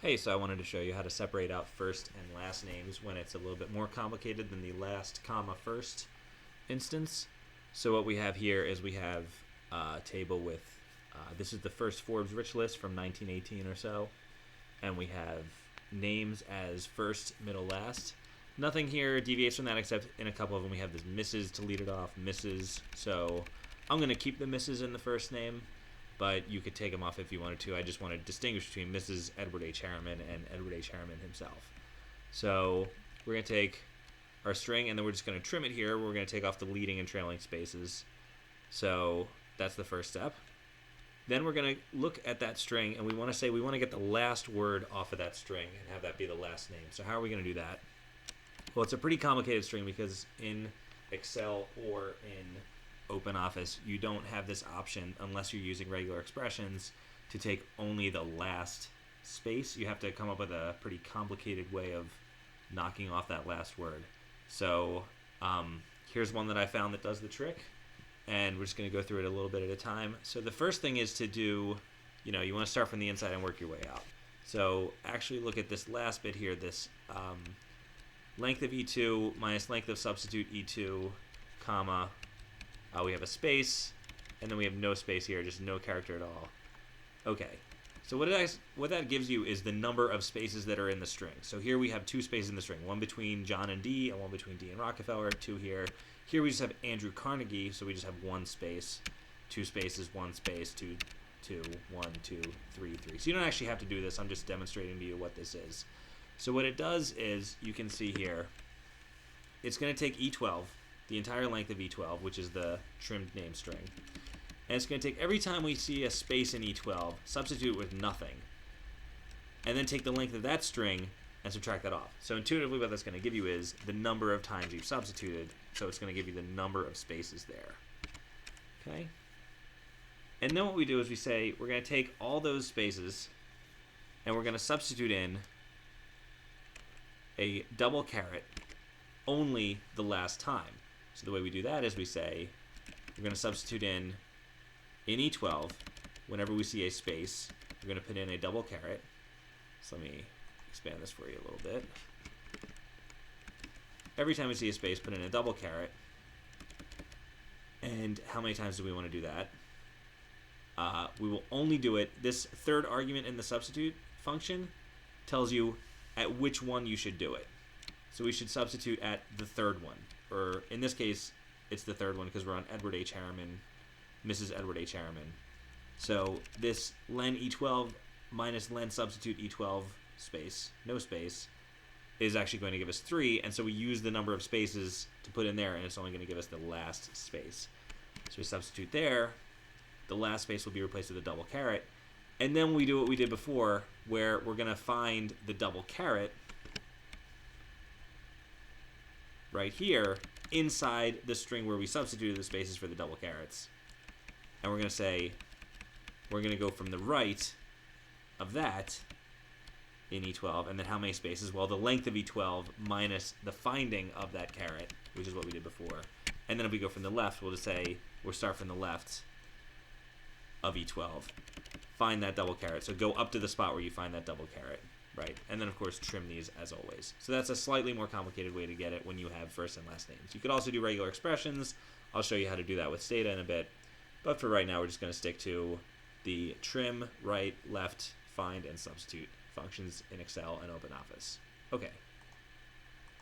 Hey, so I wanted to show you how to separate out first and last names when it's a little bit more complicated than the last comma first instance. So what we have here is we have a table with, this is the first Forbes rich list from 1918 or so, and we have names as first, middle, last. Nothing here deviates from that except in a couple of them we have this Mrs. to lead it off, Mrs. So I'm going to keep the Mrs. in the first name, but you could take them off if you wanted to. I just want to distinguish between Mrs. Edward H. Harriman and Edward H. Harriman himself. So we're going to take our string, and then we're just going to trim it here. We're going to take off the leading and trailing spaces. So that's the first step. Then we're going to look at that string, and we want to say we want to get the last word off of that string and have that be the last name. So how are we going to do that? Well, it's a pretty complicated string because in Excel or in OpenOffice, you don't have this option unless you're using regular expressions to take only the last space. You have to come up with a pretty complicated way of knocking off that last word. So here's one that I found that does the trick, and we're just going to go through it a little bit at a time. So the first thing is to do, you want to start from the inside and work your way out. So actually look at this last bit here, this length of E2 minus length of substitute E2, comma, we have a space, and then we have no space here, just no character at all. Okay, so what that gives you is the number of spaces that are in the string. So here we have two spaces in the string, one between John and D, and one between D and Rockefeller, two here. Here we just have Andrew Carnegie, so we just have one space, two spaces, one space, two, one, two, three, three. So you don't actually have to do this, I'm just demonstrating to you what this is. So what it does is, you can see here, it's going to take E12, the entire length of E12, which is the trimmed name string. And it's going to take every time we see a space in E12, substitute with nothing, and then take the length of that string and subtract that off. So intuitively what that's going to give you is the number of times you've substituted, so it's going to give you the number of spaces there. Okay? And then what we do is we say we're going to take all those spaces and we're going to substitute in a double caret only the last time. So the way we do that is we say we're going to substitute in E12 whenever we see a space. We're going to put in a double caret. So let me expand this for you a little bit. Every time we see a space, put in a double caret. And how many times do we want to do that? We will only do it. This third argument in the substitute function tells you at which one you should do it. So we should substitute at the third one. Or in this case, it's the third one because we're on Edward H. Harriman, Mrs. Edward H. Harriman. So this len E12 minus len substitute E12 space, no space, is actually going to give us 3. And so we use the number of spaces to put in there, and it's only going to give us the last space. So we substitute there. The last space will be replaced with a double caret. And then we do what we did before, where we're going to find the double caret right here inside the string where we substituted the spaces for the double carets. And we're going to say, we're going to go from the right of that in E12, and then how many spaces? Well, the length of E12 minus the finding of that caret, which is what we did before. And then if we go from the left, we'll just say, we'll start from the left of E12. Find that double caret. So go up to the spot where you find that double caret. Right, and then of course trim these as always. So that's a slightly more complicated way to get it when you have first and last names. You could also do regular expressions. I'll show you how to do that with Stata in a bit. But for right now, we're just going to stick to the trim, right, left, find, and substitute functions in Excel and OpenOffice. Okay.